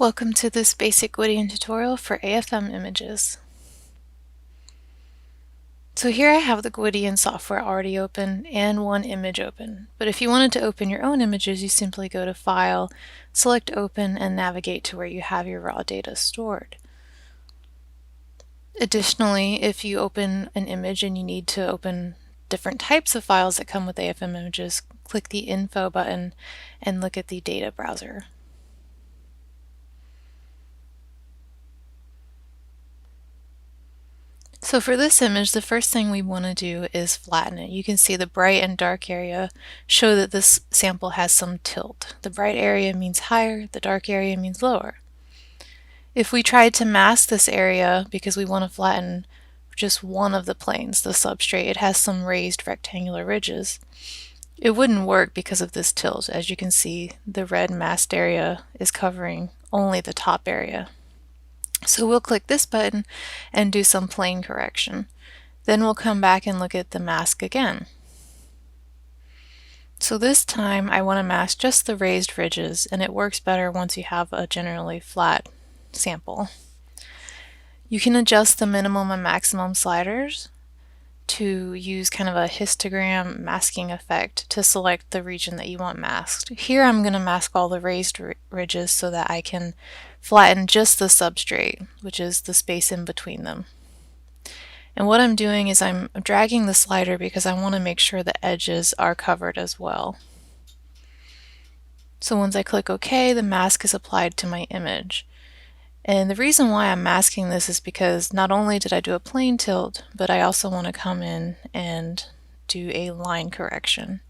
Welcome to this basic Gwyddion tutorial for AFM images. So here I have the Gwyddion software already open and one image open. But if you wanted to open your own images, you simply go to File, select Open, and navigate to where you have your raw data stored. Additionally, if you open an image and you need to open different types of files that come with AFM images, click the Info button and look at the Data browser. So for this image, the first thing we want to do is flatten it. You can see the bright and dark area show that this sample has some tilt. The bright area means higher, the dark area means lower. If we tried to mask this area because we want to flatten just one of the planes, the substrate, it has some raised rectangular ridges. It wouldn't work because of this tilt. As you can see, the red masked area is covering only the top area. So we'll click this button and do some plane correction. Then we'll come back and look at the mask again. So this time I want to mask just the raised ridges, and it works better once you have a generally flat sample. You can adjust the minimum and maximum sliders to use kind of a histogram masking effect to select the region that you want masked. Here I'm going to mask all the raised ridges so that I can flatten just the substrate, which is the space in between them. And what I'm doing is I'm dragging the slider because I want to make sure the edges are covered as well. So once I click OK, the mask is applied to my image. And the reason why I'm masking this is because not only did I do a plane tilt, but I also want to come in and do a line correction.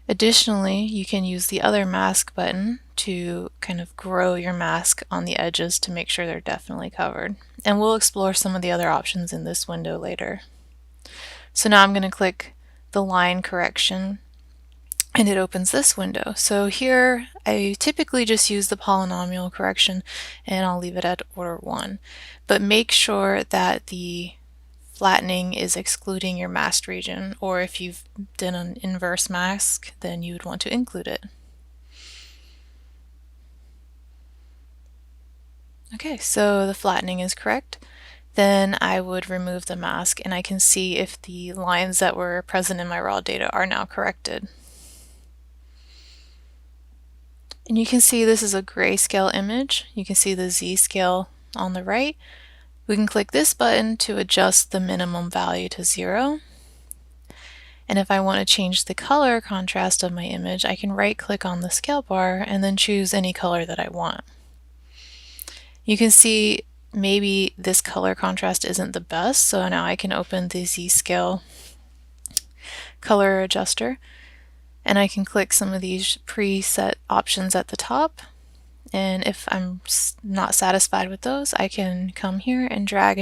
Additionally, you can use the other mask button to kind of grow your mask on the edges to make sure they're definitely covered. And we'll explore some of the other options in this window later. So now I'm going to click the line correction, and it opens this window. So here I typically just use the polynomial correction, and I'll leave it at order 1. But make sure that the flattening is excluding your masked region, or if you've done an inverse mask, then you would want to include it. Okay, so the flattening is correct. Then I would remove the mask, and I can see if the lines that were present in my raw data are now corrected. And you can see this is a grayscale image. You can see the Z-scale on the right. We can click this button to adjust the minimum value to 0. And if I want to change the color contrast of my image, I can right-click on the scale bar and then choose any color that I want. You can see maybe this color contrast isn't the best, so now I can open the Z-scale color adjuster, and I can click some of these preset options at the top, and if I'm not satisfied with those, I can come here and drag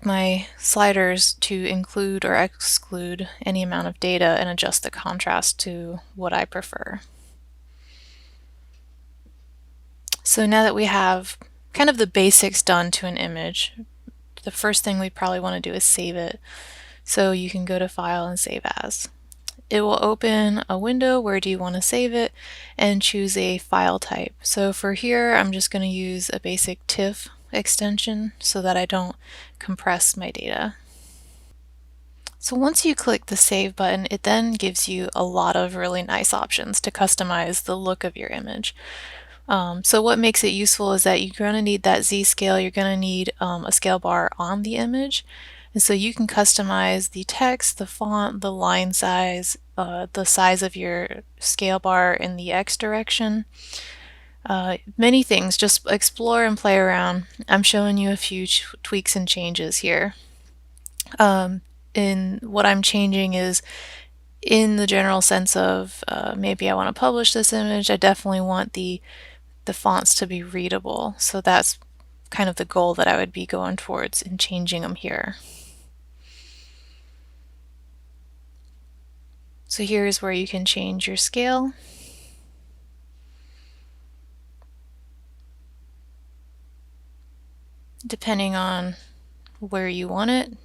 my sliders to include or exclude any amount of data and adjust the contrast to what I prefer. So now that we have kind of the basics done to an image, the first thing we probably want to do is save it. So you can go to File and Save As. It will open a window where do you want to save it and choose a file type. So for here, I'm just going to use a basic TIFF extension so that I don't compress my data. So once you click the Save button, it then gives you a lot of really nice options to customize the look of your image. So what makes it useful is that you're going to need that Z-scale, you're going to need a scale bar on the image. And so you can customize the text, the font, the line size, the size of your scale bar in the X direction. Many things. Just explore and play around. I'm showing you a few tweaks and changes here. In what I'm changing is in the general sense of maybe I want to publish this image. I definitely want the fonts to be readable. So that's kind of the goal that I would be going towards in changing them here. So here's where you can change your scale. Depending on where you want it,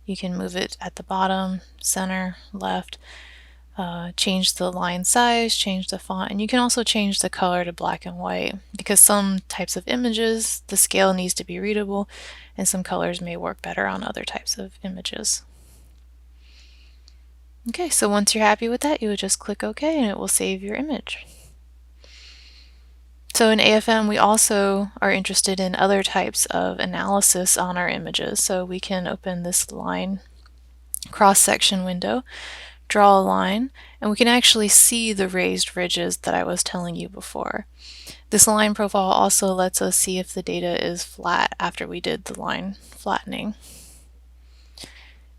you can move it at the bottom, center, left. change the line size, change the font, and you can also change the color to black and white because some types of images, the scale needs to be readable, and some colors may work better on other types of images. Okay, so once you're happy with that, you would just click OK and it will save your image. So in AFM, we also are interested in other types of analysis on our images. So we can open this line cross-section window, draw a line, and we can actually see the raised ridges that I was telling you before. This line profile also lets us see if the data is flat after we did the line flattening.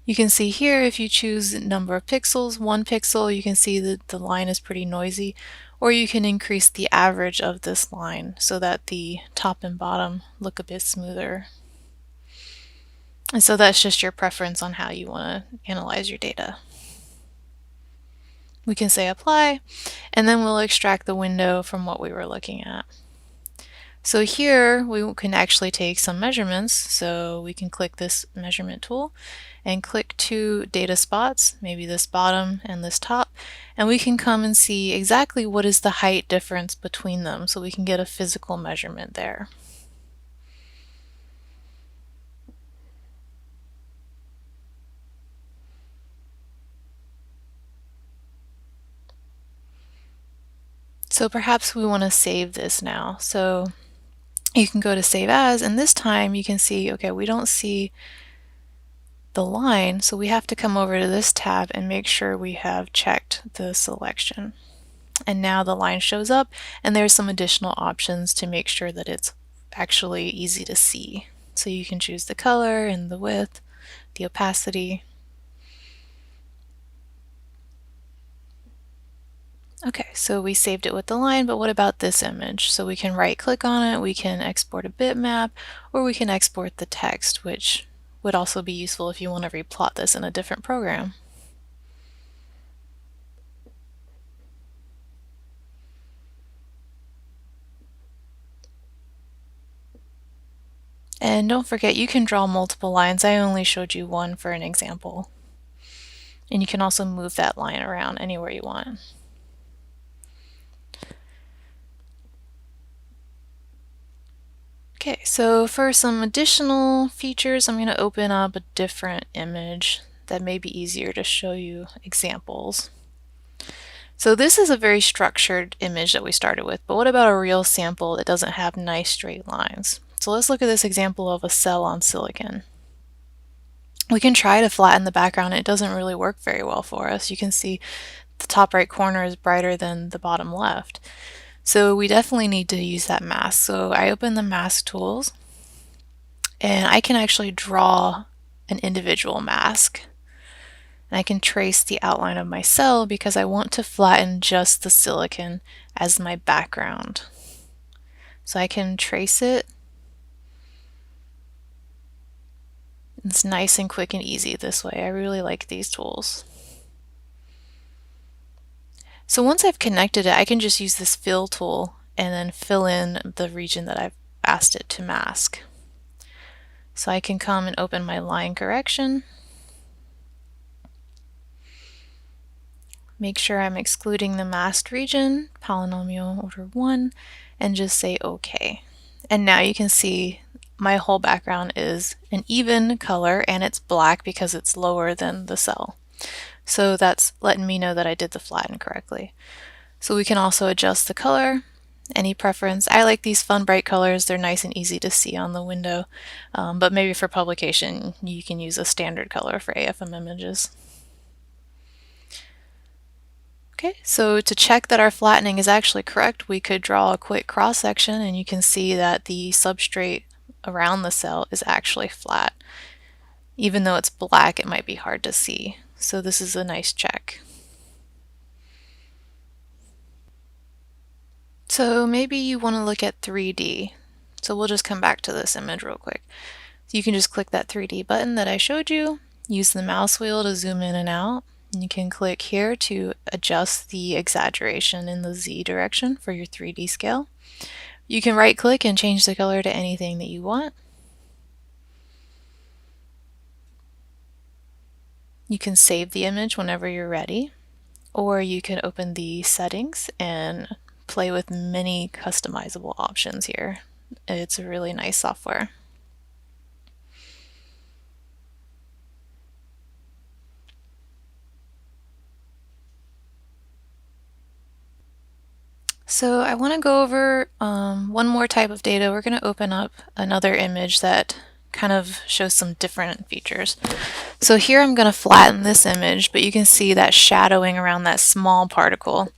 You can see here if you choose number of pixels, 1 pixel, you can see that the line is pretty noisy, or you can increase the average of this line so that the top and bottom look a bit smoother. And so that's just your preference on how you want to analyze your data. We can say apply, and then we'll extract the window from what we were looking at. So here we can actually take some measurements, so we can click this measurement tool and click 2 data spots, maybe this bottom and this top, and we can come and see exactly what is the height difference between them so we can get a physical measurement there. So perhaps we want to save this now. So you can go to Save As, and this time you can see, okay, we don't see the line, so we have to come over to this tab and make sure we have checked the selection. And now the line shows up, and there's some additional options to make sure that it's actually easy to see. So you can choose the color and the width, the opacity. Okay, so we saved it with the line, but what about this image? So we can right click on it, we can export a bitmap, or we can export the text, which would also be useful if you want to replot this in a different program. And don't forget, you can draw multiple lines. I only showed you one for an example. And you can also move that line around anywhere you want. Okay, so for some additional features, I'm going to open up a different image that may be easier to show you examples. So this is a very structured image that we started with, but what about a real sample that doesn't have nice straight lines? So let's look at this example of a cell on silicon. We can try to flatten the background. It doesn't really work very well for us. You can see the top right corner is brighter than the bottom left. So we definitely need to use that mask. So I open the mask tools, and I can actually draw an individual mask. And I can trace the outline of my cell because I want to flatten just the silicon as my background. So I can trace it. It's nice and quick and easy this way. I really like these tools. So once I've connected it, I can just use this fill tool and then fill in the region that I've asked it to mask. So I can come and open my line correction, make sure I'm excluding the masked region, polynomial order 1, and just say OK. And now you can see my whole background is an even color and it's black because it's lower than the cell. So that's letting me know that I did the flatten correctly. So we can also adjust the color, any preference. I like these fun bright colors. They're nice and easy to see on the window, but maybe for publication you can use a standard color for AFM images. Okay, so to check that our flattening is actually correct, we could draw a quick cross-section and you can see that the substrate around the cell is actually flat. Even though it's black, it might be hard to see. So this is a nice check. So maybe you want to look at 3D. So we'll just come back to this image real quick. So you can just click that 3D button that I showed you, use the mouse wheel to zoom in and out. And you can click here to adjust the exaggeration in the Z direction for your 3D scale. You can right click and change the color to anything that you want. You can save the image whenever you're ready, or you can open the settings and play with many customizable options here. It's a really nice software. So I want to go over one more type of data. We're going to open up another image that kind of shows some different features. So here I'm going to flatten this image, but you can see that shadowing around that small particle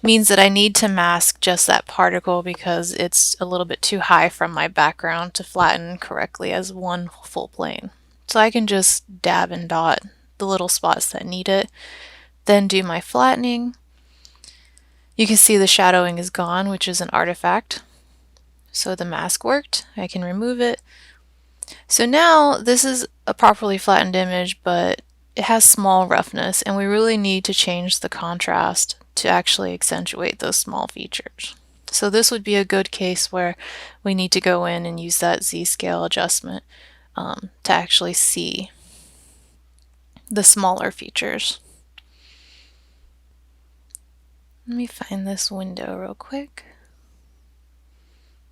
means that I need to mask just that particle because it's a little bit too high from my background to flatten correctly as one full plane. So I can just dab and dot the little spots that need it, then do my flattening. You can see the shadowing is gone, which is an artifact. So the mask worked. I can remove it. So now this is a properly flattened image, but it has small roughness, and we really need to change the contrast to actually accentuate those small features. So this would be a good case where we need to go in and use that Z-scale adjustment to actually see the smaller features. Let me find this window real quick.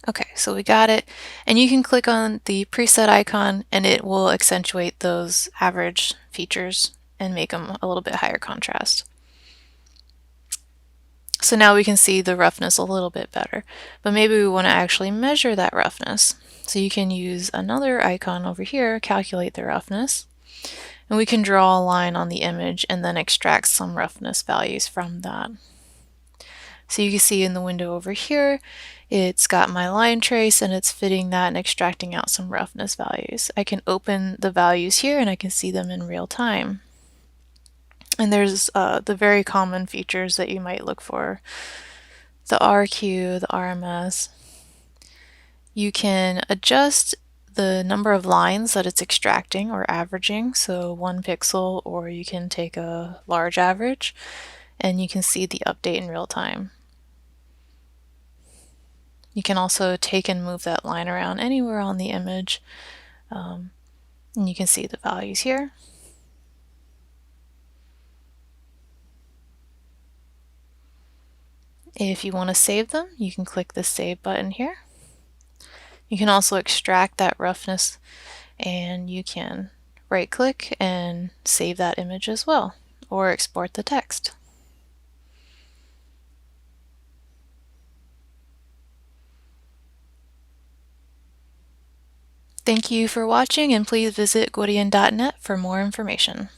Okay, so we got it, and you can click on the preset icon and it will accentuate those average features and make them a little bit higher contrast. So now we can see the roughness a little bit better, but maybe we want to actually measure that roughness. So you can use another icon over here, calculate the roughness, and we can draw a line on the image and then extract some roughness values from that. So you can see in the window over here, it's got my line trace and it's fitting that and extracting out some roughness values. I can open the values here and I can see them in real time. And there's the very common features that you might look for. The RQ, the RMS. You can adjust the number of lines that it's extracting or averaging, so 1 pixel, or you can take a large average and you can see the update in real time. You can also take and move that line around anywhere on the image, and you can see the values here. If you want to save them, you can click the Save button here. You can also extract that roughness, and you can right-click and save that image as well, or export the text. Thank you for watching, and please visit Gwyddion.net for more information.